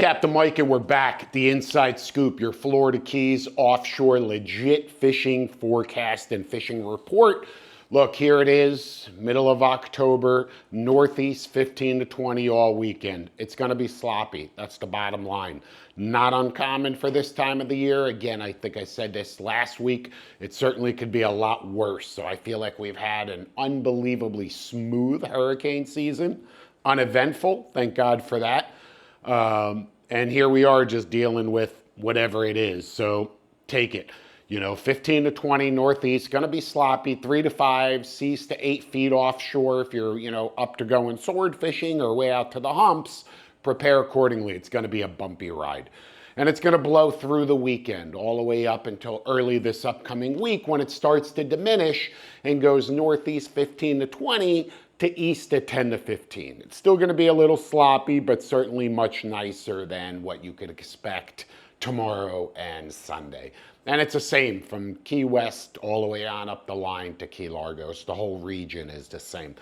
Captain Mike, and we're back. The Inside Scoop, your Florida Keys offshore legit fishing forecast and fishing report. Look, here it is, middle of October, northeast 15 to 20 all weekend. It's going to be sloppy. That's the bottom line. Not uncommon for this time of the year. Again, I think I said this last week. It certainly could be a lot worse. So I feel like we've had an unbelievably smooth hurricane season. Uneventful, thank God for that. And here we are just dealing with whatever it is. So take it. 15 to 20 northeast, going to be sloppy, 3 to 5, 6 to 8 feet offshore. If you're, up to going sword fishing or way out to the humps, prepare accordingly. It's going to be a bumpy ride. And it's going to blow through the weekend, all the way up until early this upcoming week when it starts to diminish and goes northeast 15 to 20 to east at 10 to 15. It's still going to be a little sloppy, but certainly much nicer than what you could expect tomorrow and Sunday. And it's the same from Key West all the way on up the line to Key Largos. The whole region is the same.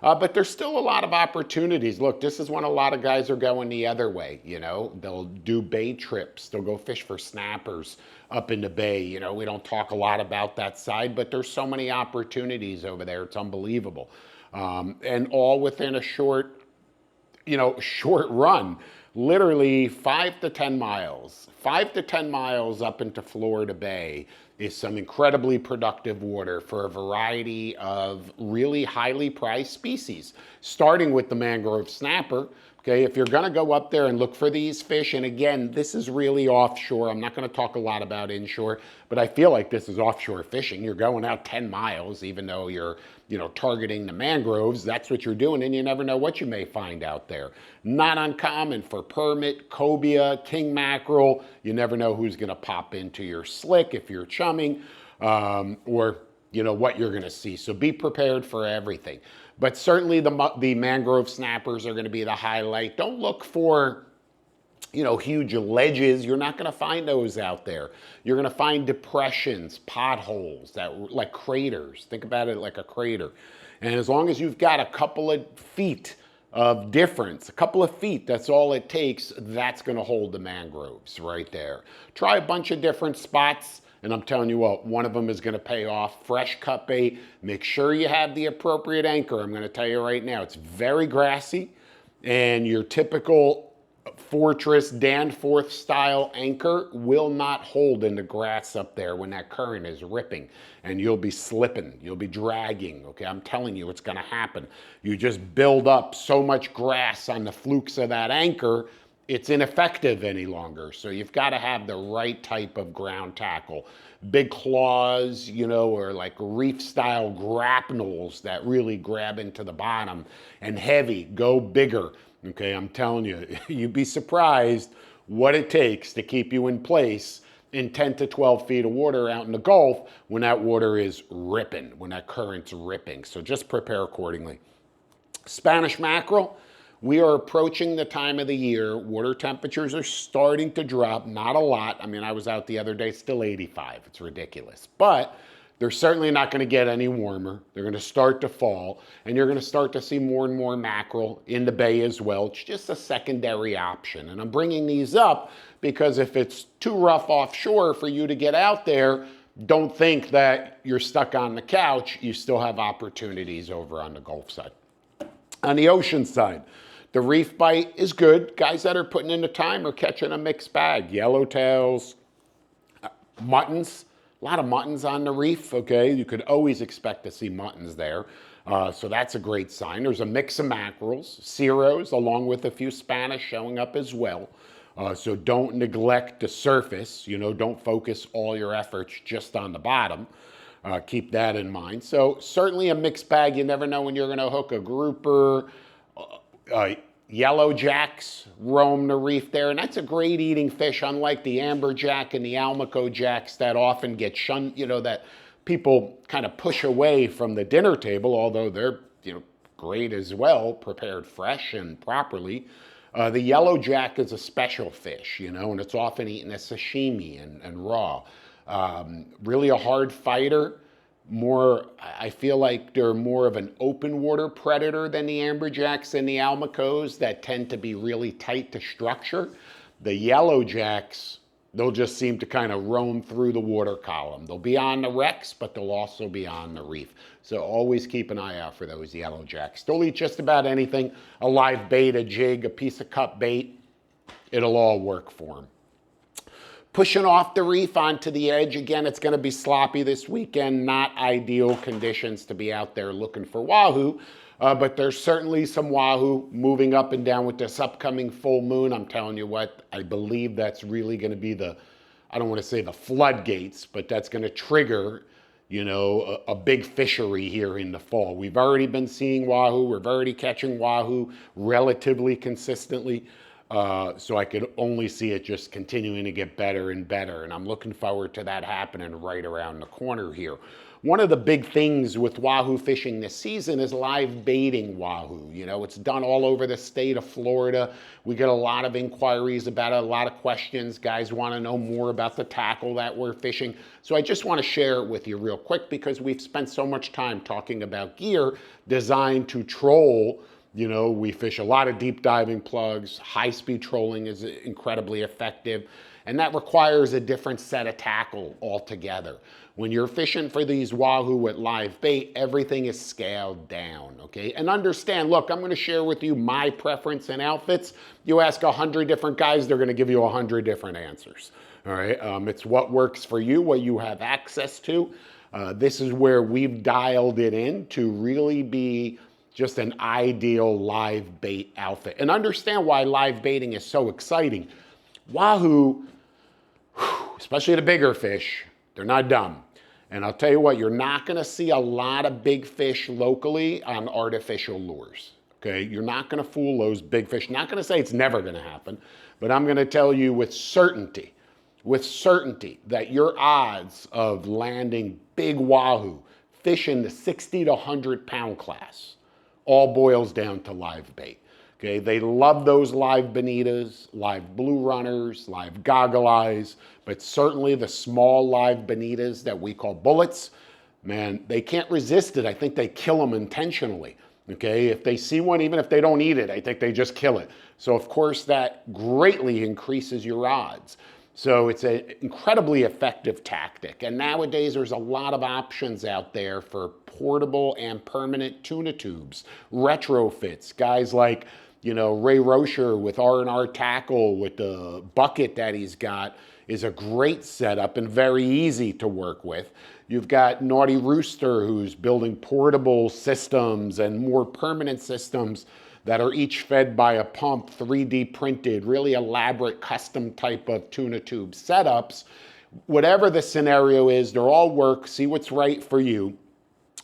But there's still a lot of opportunities. Look, this is when a lot of guys are going the other way. They'll do bay trips. They'll go fish for snappers up in the bay. We don't talk a lot about that side, but there's so many opportunities over there. It's unbelievable. And all within a short run. Literally 5 to 10 miles. 5 to 10 miles up into Florida Bay is some incredibly productive water for a variety of really highly prized species, starting with the mangrove snapper. Okay, if you're gonna go up there and look for these fish, and again, this is really offshore. I'm not gonna talk a lot about inshore, but I feel like this is offshore fishing. You're going out 10 miles, even though you're, targeting the mangroves. That's what you're doing, and you never know what you may find out there. Not uncommon for permit, cobia, king mackerel. You never know who's gonna pop into your slick if you're chumming, or what you're gonna see. So be prepared for everything. But certainly the mangrove snappers are gonna be the highlight. Don't look for, huge ledges. You're not gonna find those out there. You're gonna find depressions, potholes, like craters. Think about it like a crater. And as long as you've got a couple of feet of difference, a couple of feet, that's all it takes, that's gonna hold the mangroves right there. Try a bunch of different spots, and I'm telling you what, one of them is gonna pay off. Fresh cut bait, make sure you have the appropriate anchor. I'm gonna tell you right now, it's very grassy, and your typical Fortress Danforth style anchor will not hold in the grass up there when that current is ripping, and you'll be slipping, you'll be dragging. Okay, I'm telling you, it's gonna happen. You just build up so much grass on the flukes of that anchor, it's ineffective any longer. So you've got to have the right type of ground tackle. Big claws, or like reef style grapnels that really grab into the bottom, and heavy, go bigger. Okay, I'm telling you, you'd be surprised what it takes to keep you in place in 10 to 12 feet of water out in the Gulf when that water is ripping, when that current's ripping. So just prepare accordingly. Spanish mackerel, we are approaching the time of the year. Water temperatures are starting to drop, not a lot. I mean, I was out the other day, still 85. It's ridiculous. But they're certainly not going to get any warmer. They're going to start to fall, and you're going to start to see more and more mackerel in the bay as well. It's just a secondary option. And I'm bringing these up because if it's too rough offshore for you to get out there, don't think that you're stuck on the couch. You still have opportunities over on the Gulf side. On the ocean side, the reef bite is good. Guys that are putting in the time are catching a mixed bag. Yellowtails, muttons. A lot of muttons on the reef, okay? You could always expect to see muttons there. So that's a great sign. There's a mix of mackerels, ceros, along with a few Spanish showing up as well. So don't neglect the surface. Don't focus all your efforts just on the bottom. Keep that in mind. So certainly a mixed bag. You never know when you're gonna hook a grouper. Yellow jacks roam the reef there, and that's a great eating fish, unlike the amberjack and the almaco jacks that often get shunned, that people kind of push away from the dinner table, although they're great as well, prepared fresh and properly. The yellow jack is a special fish, and it's often eaten as sashimi and raw. Really a hard fighter. I feel like they're more of an open water predator than the amberjacks and the almacos that tend to be really tight to structure. The yellow jacks, they'll just seem to kind of roam through the water column. They'll be on the wrecks, but they'll also be on the reef. So always keep an eye out for those yellow jacks. They'll eat just about anything, a live bait, a jig, a piece of cut bait. It'll all work for them. Pushing off the reef onto the edge, again, it's going to be sloppy this weekend. Not ideal conditions to be out there looking for wahoo. But there's certainly some wahoo moving up and down with this upcoming full moon. I'm telling you what, I believe that's really going to be I don't want to say the floodgates, but that's going to trigger, a big fishery here in the fall. We've already been seeing wahoo. We're already catching wahoo relatively consistently. So I could only see it just continuing to get better and better. And I'm looking forward to that happening right around the corner here. One of the big things with wahoo fishing this season is live baiting wahoo. It's done all over the state of Florida. We get a lot of inquiries about it, a lot of questions. Guys want to know more about the tackle that we're fishing. So I just want to share it with you real quick because we've spent so much time talking about gear designed to troll. We fish a lot of deep diving plugs. High-speed trolling is incredibly effective, and that requires a different set of tackle altogether. When you're fishing for these wahoo with live bait, everything is scaled down, okay? And understand, look, I'm going to share with you my preference in outfits. You ask 100 different guys, they're going to give you 100 different answers, all right? It's what works for you, what you have access to. This is where we've dialed it in to really be just an ideal live bait outfit. And understand why live baiting is so exciting. Wahoo, especially the bigger fish, they're not dumb. And I'll tell you what, you're not gonna see a lot of big fish locally on artificial lures, okay? You're not gonna fool those big fish. Not gonna say it's never gonna happen, but I'm gonna tell you with certainty that your odds of landing big wahoo, fish in the 60 to 100 pound class, all boils down to live bait. Okay, they love those live bonitas, live blue runners, live goggle eyes, but certainly the small live bonitas that we call bullets, man, they can't resist it. I think they kill them intentionally. Okay, if they see one, even if they don't eat it, I think they just kill it. So of course that greatly increases your odds. So it's an incredibly effective tactic. And nowadays there's a lot of options out there for portable and permanent tuna tubes, retrofits, guys like, Ray Rocher with R&R Tackle with the bucket that he's got is a great setup and very easy to work with. You've got Naughty Rooster who's building portable systems and more permanent systems that are each fed by a pump, 3D printed, really elaborate custom type of tuna tube setups. Whatever the scenario is, they're all work, see what's right for you.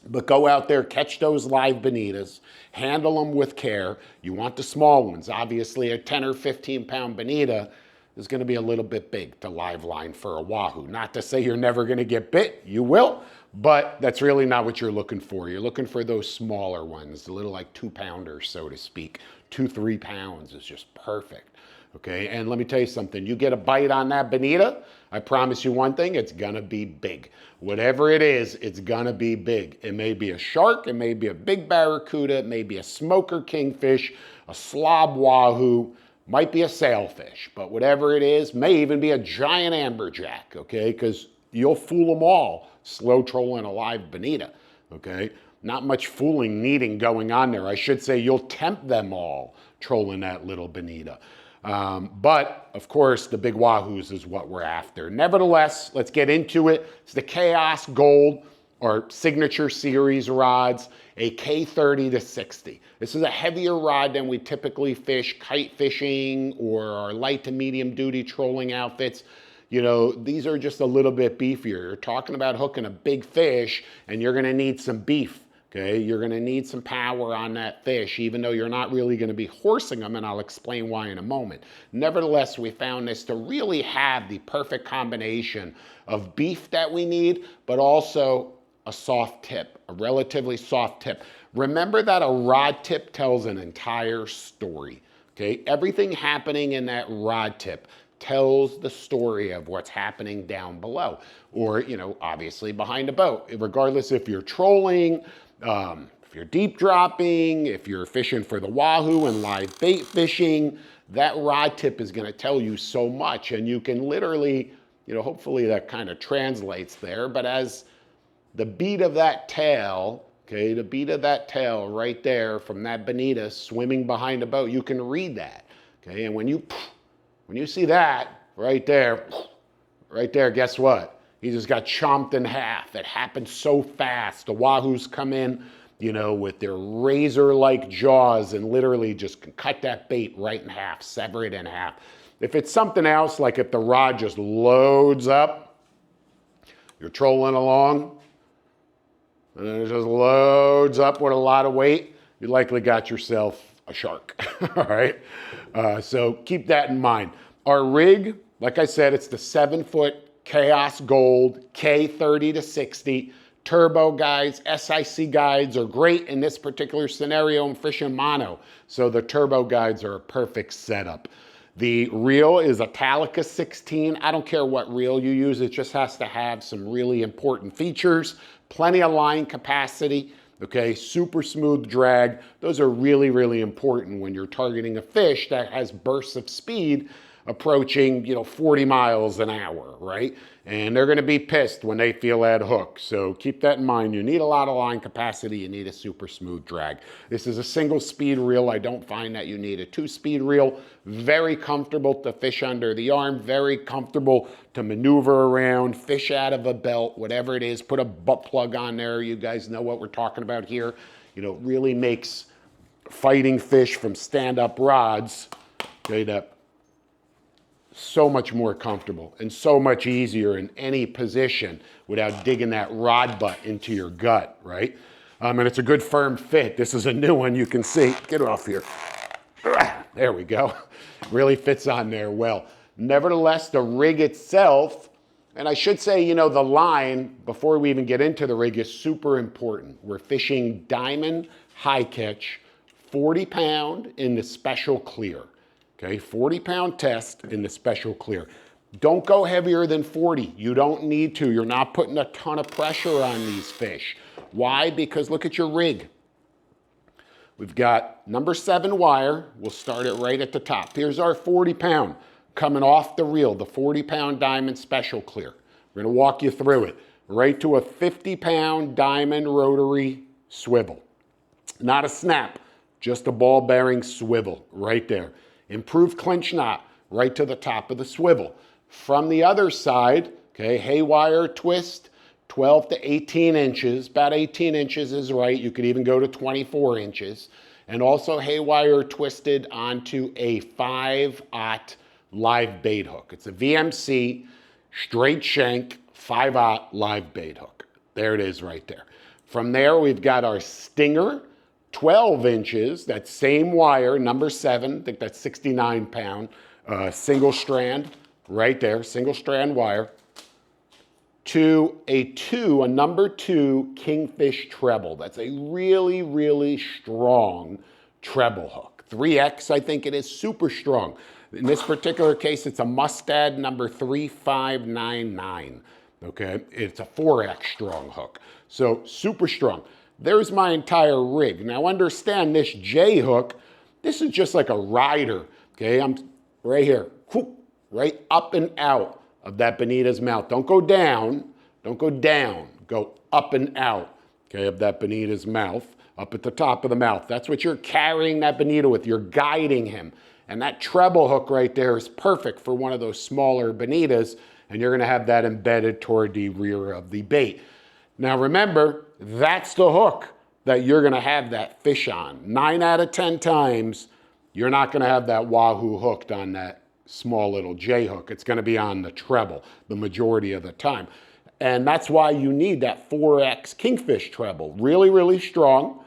But go out there, catch those live bonitas, handle them with care. You want the small ones. Obviously, a 10 or 15 pound bonita is going to be a little bit big to live line for a wahoo. Not to say you're never going to get bit, you will, but that's really not what you're looking for. You're looking for those smaller ones, the little like 2 pounders, so to speak. 2-3 pounds is just perfect. Okay, and let me tell you something, you get a bite on that bonita, I promise you one thing, it's gonna be big. Whatever it is, it's gonna be big. It may be a shark, it may be a big barracuda, it may be a smoker kingfish, a slob wahoo, might be a sailfish, but whatever it is, may even be a giant amberjack, okay? Because you'll fool them all slow trolling a live bonita, okay? Not much fooling needing going on there. I should say you'll tempt them all trolling that little bonita. But of course, the big wahoos is what we're after. Nevertheless, let's get into it. It's the Chaos Gold or Signature Series rods, a K30 to 60. This is a heavier rod than we typically fish kite fishing or our light to medium duty trolling outfits. These are just a little bit beefier. You're talking about hooking a big fish and you're gonna need some beef. Okay, you're gonna need some power on that fish, even though you're not really gonna be horsing them, and I'll explain why in a moment. Nevertheless, we found this to really have the perfect combination of beef that we need, but also a soft tip, a relatively soft tip. Remember that a rod tip tells an entire story, okay? Everything happening in that rod tip tells the story of what's happening down below, or, obviously behind a boat, regardless if you're trolling, if you're deep dropping, if you're fishing for the wahoo and live bait fishing, that rod tip is going to tell you so much. And you can literally, hopefully that kind of translates there, but as the beat of that tail, okay, the beat of that tail right there from that bonita swimming behind the boat, you can read that, okay? And when you see that right there, guess what? He just got chomped in half. It happened so fast. The wahoos come in, with their razor-like jaws and literally just cut that bait right in half, sever it in half. If it's something else, like if the rod just loads up, you're trolling along, and then it just loads up with a lot of weight, you likely got yourself a shark, all right? So keep that in mind. Our rig, like I said, it's the 7-foot Chaos Gold K30 to 60. Turbo guides, SIC guides are great in this particular scenario. I'm fishing mono, so the turbo guides are a perfect setup. The reel is a Talica 16. I don't care what reel you use, it just has to have some really important features. Plenty of line capacity, okay, super smooth drag. Those are really, really important when you're targeting a fish that has bursts of speed approaching, 40 miles an hour, right? And they're gonna be pissed when they feel that hook. So keep that in mind. You need a lot of line capacity, you need a super smooth drag. This is a single speed reel. I don't find that you need a 2-speed reel. Very comfortable to fish under the arm, very comfortable to maneuver around, fish out of a belt, whatever it is, put a butt plug on there. You guys know what we're talking about here. Really makes fighting fish from stand-up rods, okay, so much more comfortable and so much easier in any position without digging that rod butt into your gut, right? And it's a good firm fit. This is a new one, you can see. Get it off here. There we go. Really fits on there well. Nevertheless, the rig itself, and I should say, the line, before we even get into the rig, is super important. We're fishing diamond high catch, 40 pound in the special clear. Okay, 40-pound test in the special clear. Don't go heavier than 40. You don't need to. You're not putting a ton of pressure on these fish. Why? Because look at your rig. We've got number 7 wire. We'll start it right at the top. Here's our 40-pound coming off the reel, the 40-pound diamond special clear. We're gonna walk you through it. Right to a 50-pound diamond rotary swivel. Not a snap, just a ball bearing swivel right there. Improved clinch knot right to the top of the swivel. From the other side, okay, haywire twist, 12 to 18 inches. About 18 inches is right. You could even go to 24 inches. And also haywire twisted onto a 5/0 live bait hook. It's a VMC straight shank 5/0 live bait hook. There it is right there. From there, we've got our stinger, 12 inches, that same wire, number 7, I think that's 69 pound, single strand, right there, single strand wire, to a number 2 kingfish treble. That's a really, really strong treble hook. 3X, I think it is, super strong. In this particular case, it's a Mustad number 3599, okay? It's a 4X strong hook, so super strong. There's my entire rig. Now understand this J hook, this is just like a rider, okay? I'm right here, whoop, right up and out of that bonita's mouth. Don't go down, go up and out, okay, of that bonita's mouth, up at the top of the mouth. That's what you're carrying that bonita with. You're guiding him. And that treble hook right there is perfect for one of those smaller bonitas, and you're gonna have that embedded toward the rear of the bait. Now remember, that's the hook that you're gonna have that fish on. 9 out of 10 times, you're not gonna have that wahoo hooked on that small little J hook. It's gonna be on the treble the majority of the time. And that's why you need that 4X kingfish treble. Really, really strong,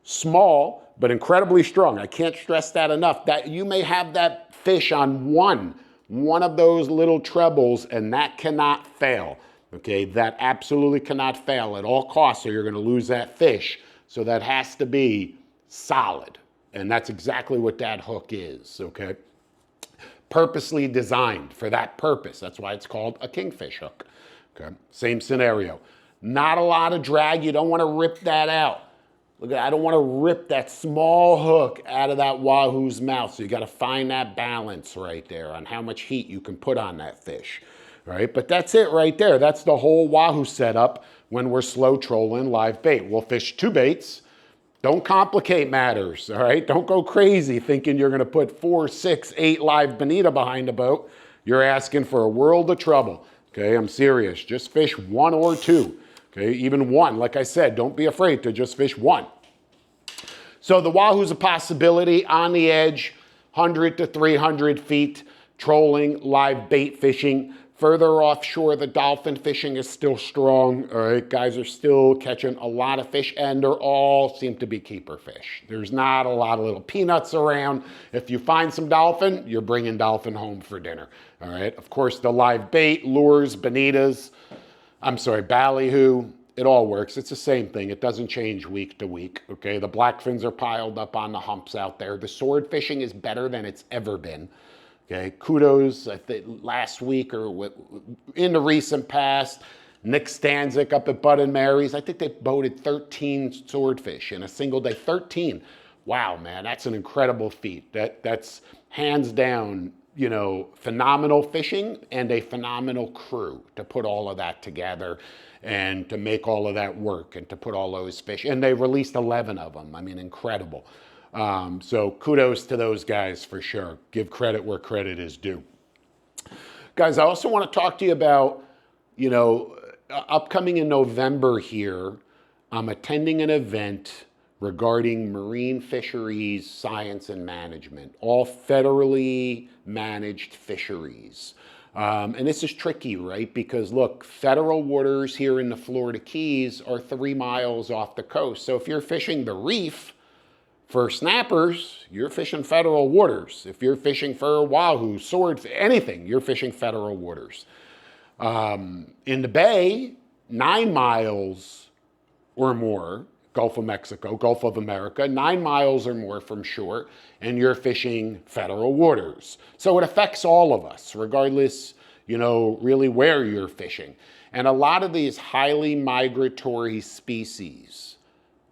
small, but incredibly strong. I can't stress that enough. That you may have that fish on one of those little trebles, and that cannot fail. Okay, that absolutely cannot fail at all costs, or you're gonna lose that fish. So that has to be solid. And that's exactly what that hook is, okay? Purposely designed for that purpose. That's why it's called a kingfish hook, okay? Same scenario. Not a lot of drag, you don't wanna rip that out. Look, I don't want to rip that small hook out of that wahoo's mouth. So you got to find that balance right there on how much heat you can put on that fish, right? But that's it right there. That's the whole wahoo setup when we're slow trolling live bait. We'll fish 2 baits. Don't complicate matters, all right? Don't go crazy thinking you're going to put 4, 6, 8 live bonita behind a boat. You're asking for a world of trouble, okay? I'm serious. Just fish 1 or 2. Okay, even 1. Like I said, don't be afraid to just fish 1. So the wahoo's a possibility on the edge, 100 to 300 feet, trolling, live bait fishing. Further offshore, the dolphin fishing is still strong. All right, guys are still catching a lot of fish, and they're all seem to be keeper fish. There's not a lot of little peanuts around. If you find some dolphin, you're bringing dolphin home for dinner. All right, of course, the live bait, lures, bonitas, ballyhoo, it all works. It's the same thing. It doesn't change week to week, okay? The blackfins are piled up on the humps out there. The sword fishing is better than it's ever been, okay? Kudos, I think last week or in the recent past, Nick Stanzik up at Bud and Mary's, I think they boated 13 swordfish in a single day, 13. Wow, man, that's an incredible feat. That's hands down, you know, phenomenal fishing and a phenomenal crew to put all of that together and to make all of that work and to put all those fish. And they released 11 of them. I mean, incredible. So kudos to those guys for sure. Give credit where credit is due. Guys, I also want to talk to you about, you know, upcoming in November here, I'm attending an event regarding marine fisheries science and management, all federally managed fisheries. And this is tricky, right? Because look, federal waters here in the Florida Keys are 3 miles off the coast. So if you're fishing the reef for snappers, you're fishing federal waters. If you're fishing for wahoo, sword, anything, you're fishing federal waters. In the bay, 9 miles or more, Gulf of Mexico, Gulf of America, 9 miles or more from shore, and you're fishing federal waters. So it affects all of us, regardless, you know, really where you're fishing. And a lot of these highly migratory species,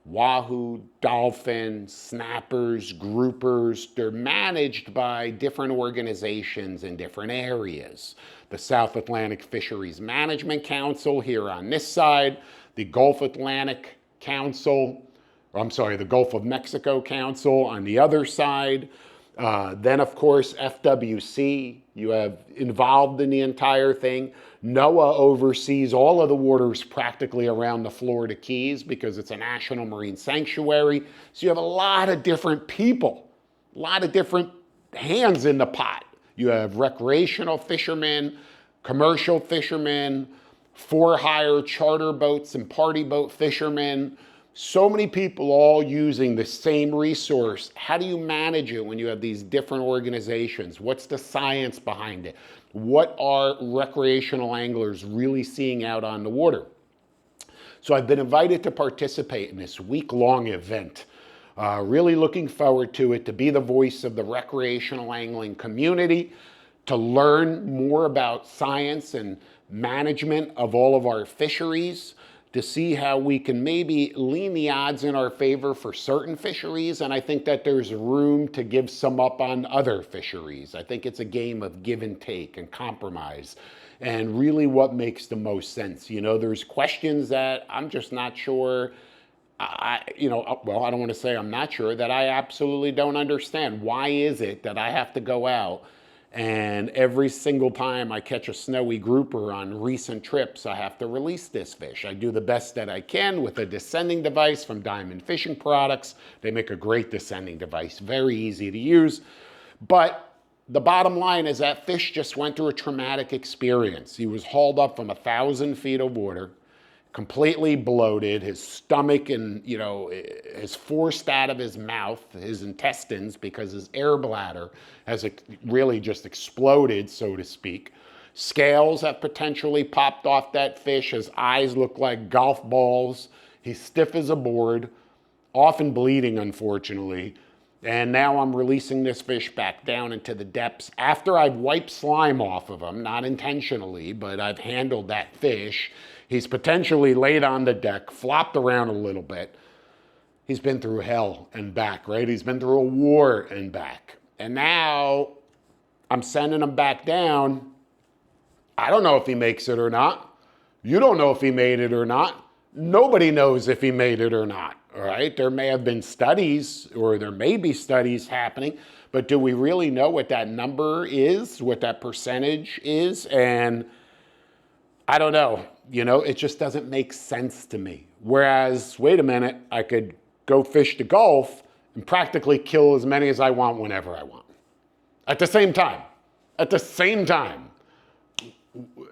wahoo, dolphin, snappers, groupers, they're managed by different organizations in different areas. The South Atlantic Fisheries Management Council here on this side, the Gulf Atlantic Council, the Gulf of Mexico Council on the other side. Then, of course, FWC, you have involved in the entire thing. NOAA oversees all of the waters practically around the Florida Keys because it's a national marine sanctuary. So you have a lot of different people, a lot of different hands in the pot. You have recreational fishermen, commercial fishermen, for-hire charter boats and party boat fishermen. So many people all using the same resource. How do you manage it when you have these different organizations? What's the science behind it? What are recreational anglers really seeing out on the water? So I've been invited to participate in this week-long event. Really looking forward to it, to be the voice of the recreational angling community, to learn more about science and management of all of our fisheries, to see how we can maybe lean the odds in our favor for certain fisheries. And I think that there's room to give some up on other fisheries. I think it's a game of give and take and compromise and really what makes the most sense. You know, there's questions that I'm just not sure. I don't want to say I'm not sure, that I absolutely don't understand. Why is it that I have to go out and every single time I catch a snowy grouper on recent trips, I have to release this fish? I do the best that I can with a descending device from Diamond Fishing Products. They make a great descending device, very easy to use. But the bottom line is that fish just went through a traumatic experience. He was hauled up from 1,000 feet of water, completely bloated, his stomach and, is forced out of his mouth, his intestines, because his air bladder has really just exploded, so to speak. Scales have potentially popped off that fish. His eyes look like golf balls. He's stiff as a board, often bleeding, unfortunately. And now I'm releasing this fish back down into the depths after I've wiped slime off of him, not intentionally, but I've handled that fish. He's potentially laid on the deck, flopped around a little bit. he's been through hell and back, right? He's been through a war and back. And now I'm sending him back down. I don't know if he makes it or not. You don't know if he made it or not. Nobody knows if he made it or not, all right? There may have been studies, or there may be studies happening, but do we really know what that number is, what that percentage is? And I don't know, it just doesn't make sense to me. Whereas, wait a minute, I could go fish the Gulf and practically kill as many as I want whenever I want. At the same time.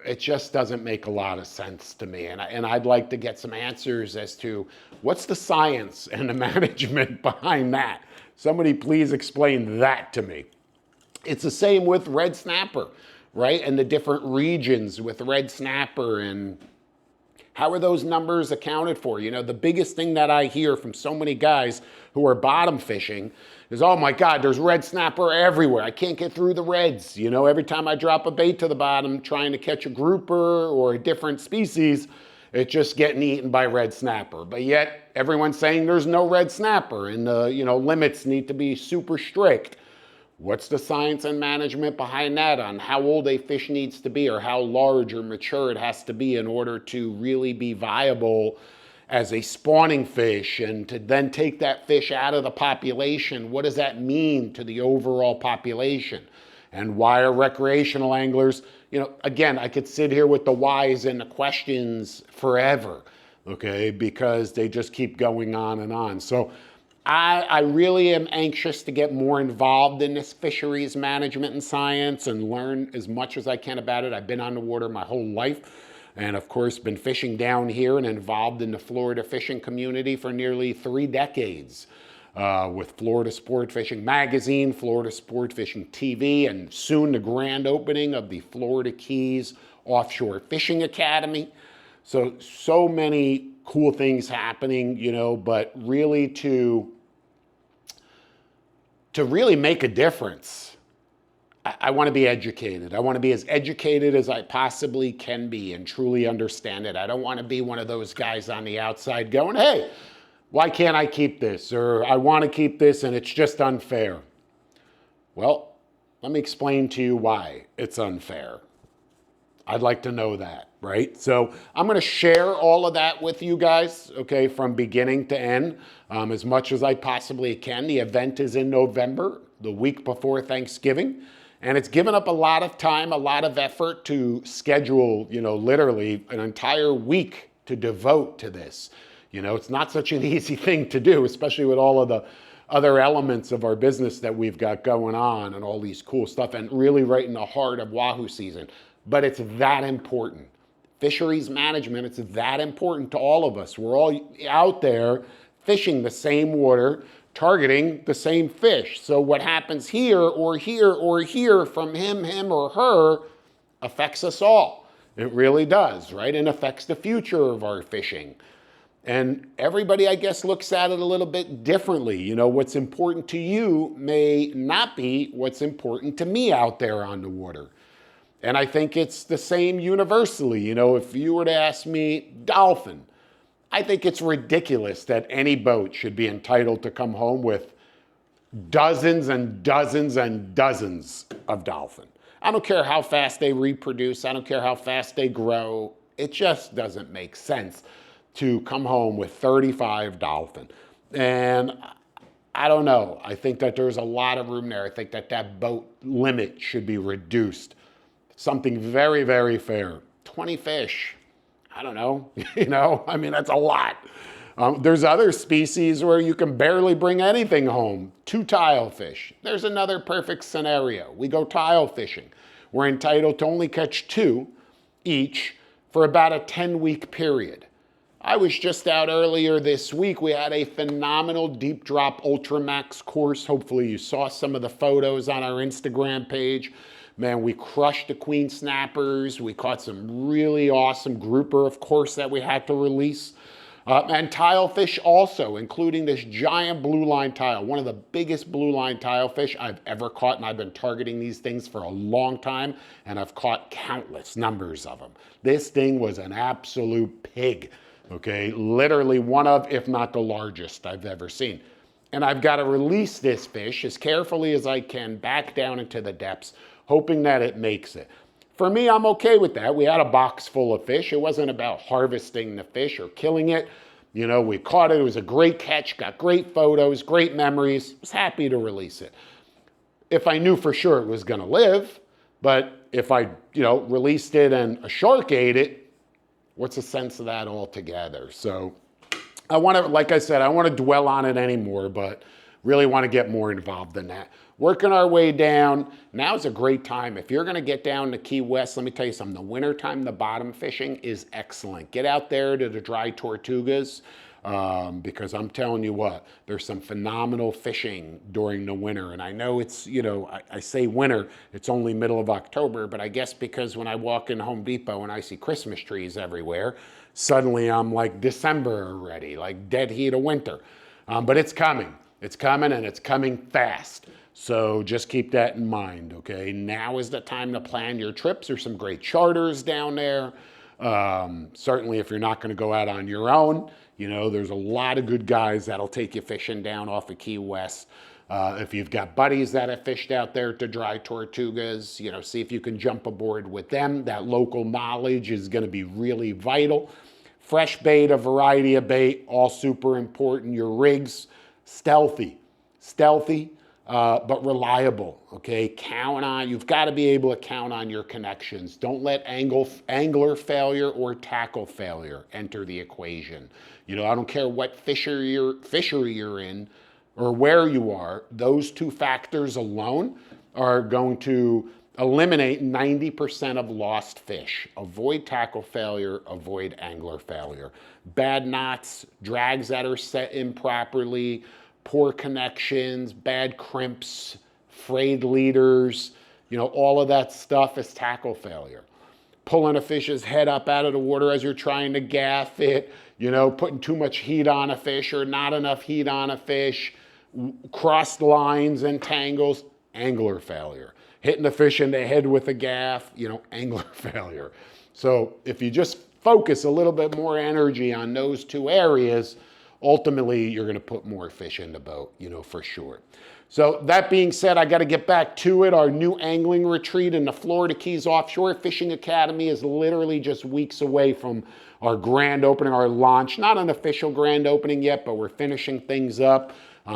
It just doesn't make a lot of sense to me. And I'd like to get some answers as to what's the science and the management behind that. Somebody please explain that to me. It's the same with red snapper, right? And the different regions with red snapper, and how are those numbers accounted for? The biggest thing that I hear from so many guys who are bottom fishing is, oh my God, there's red snapper everywhere. I can't get through the reds. Every time I drop a bait to the bottom trying to catch a grouper or a different species, it's just getting eaten by red snapper. But yet everyone's saying there's no red snapper and the limits need to be super strict. What's the science and management behind that on how old a fish needs to be, or how large or mature it has to be in order to really be viable as a spawning fish, and to then take that fish out of the population? What does that mean to the overall population? And why are recreational anglers, again, I could sit here with the whys and the questions forever, okay, because they just keep going on and on. So I really am anxious to get more involved in this fisheries management and science and learn as much as I can about it. I've been on the water my whole life, and of course been fishing down here and involved in the Florida fishing community for nearly 3 decades with Florida Sport Fishing Magazine, Florida Sport Fishing TV, and soon the grand opening of the Florida Keys Offshore Fishing Academy. So many cool things happening, but really to really make a difference, I want to be educated. I want to be as educated as I possibly can be and truly understand it. I don't want to be one of those guys on the outside going, hey, why can't I keep this? Or I want to keep this and it's just unfair. Well, let me explain to you why it's unfair. I'd like to know that, right? So I'm going to share all of that with you guys, okay, from beginning to end, as much as I possibly can. The event is in November, the week before Thanksgiving, and it's given up a lot of time, a lot of effort to schedule, literally an entire week to devote to this. It's not such an easy thing to do, especially with all of the other elements of our business that we've got going on and all these cool stuff, and really right in the heart of wahoo season. But it's that important. Fisheries management, it's that important to all of us. We're all out there fishing the same water, targeting the same fish. So what happens here or here or here from him or her affects us all. It really does, right? And affects the future of our fishing. And everybody, I guess, looks at it a little bit differently. What's important to you may not be what's important to me out there on the water. And I think it's the same universally. If you were to ask me dolphin, I think it's ridiculous that any boat should be entitled to come home with dozens and dozens and dozens of dolphin. I don't care how fast they reproduce. I don't care how fast they grow. It just doesn't make sense to come home with 35 dolphin. And I don't know. I think that there's a lot of room there. I think that boat limit should be reduced. Something very, very fair. 20 fish. I don't know. That's a lot. There's other species where you can barely bring anything home. 2 tile fish. There's another perfect scenario. We go tile fishing. We're entitled to only catch 2 each for about a 10-week period. I was just out earlier this week. We had a phenomenal deep drop Ultramax course. Hopefully you saw some of the photos on our Instagram page. Man, we crushed the queen snappers. We caught some really awesome grouper, of course, that we had to release. And tile fish also, including this giant blue line tile, one of the biggest blue line tile fish I've ever caught, and I've been targeting these things for a long time, and I've caught countless numbers of them. This thing was an absolute pig. Okay, literally one of, if not the largest I've ever seen. And I've got to release this fish as carefully as I can back down into the depths, hoping that it makes it. For me, I'm okay with that. We had a box full of fish. It wasn't about harvesting the fish or killing it. You know, we caught it. It was a great catch, got great photos, great memories. Was happy to release it. If I knew for sure it was going to live, but if I, released it and a shark ate it, what's the sense of that altogether? So I want to, like I said, I don't want to dwell on it anymore, but really want to get more involved in that. Working our way down. Now's a great time. If you're going to get down to Key West, let me tell you something. The wintertime, the bottom fishing is excellent. Get out there to the dry Tortugas because I'm telling you what, there's some phenomenal fishing during the winter. And I know it's, I say winter, it's only middle of October, but I guess because when I walk in Home Depot and I see Christmas trees everywhere, suddenly I'm like December already, like dead heat of winter. But it's coming. It's coming and it's coming fast. So just keep that in mind, okay? Now is the time to plan your trips. There's some great charters down there. Certainly if you're not going to go out on your own, there's a lot of good guys that'll take you fishing down off of Key West. If you've got buddies that have fished out there to dry Tortugas, see if you can jump aboard with them. That local knowledge is going to be really vital. Fresh bait, a variety of bait, all super important. Your rigs, stealthy, but reliable, okay? You've got to be able to count on your connections. Don't let angler failure or tackle failure enter the equation. I don't care what fishery you're in or where you are, those two factors alone are going to eliminate 90% of lost fish. Avoid tackle failure, avoid angler failure. Bad knots, drags that are set improperly, poor connections, bad crimps, frayed leaders, all of that stuff is tackle failure. Pulling a fish's head up out of the water as you're trying to gaff it, putting too much heat on a fish or not enough heat on a fish, crossed lines and tangles, angler failure. Hitting the fish in the head with a gaff, angler failure. So if you just focus a little bit more energy on those two areas, ultimately you're going to put more fish in the boat, for sure. So that being said, I got to get back to it. Our new angling retreat in the Florida Keys Offshore Fishing Academy is literally just weeks away from our grand opening, our launch. Not an official grand opening yet, but we're finishing things up.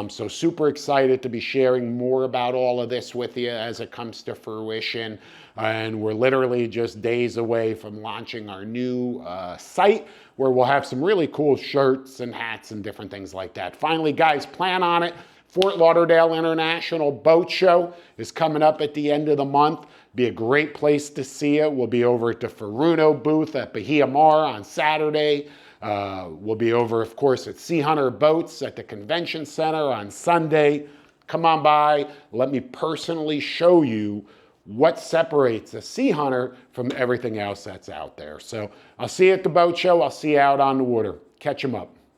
So super excited to be sharing more about all of this with you as it comes to fruition. And we're literally just days away from launching our new site where we'll have some really cool shirts and hats and different things like that. Finally, guys, plan on it. Fort Lauderdale International Boat Show is coming up at the end of the month. Be a great place to see it. We'll be over at the Furuno booth at Bahia Mar on Saturday. We'll be over, of course, at Sea Hunter Boats at the Convention Center on Sunday. Come on by. Let me personally show you what separates a Sea Hunter from everything else that's out there. So I'll see you at the boat show. I'll see you out on the water. Catch 'em up.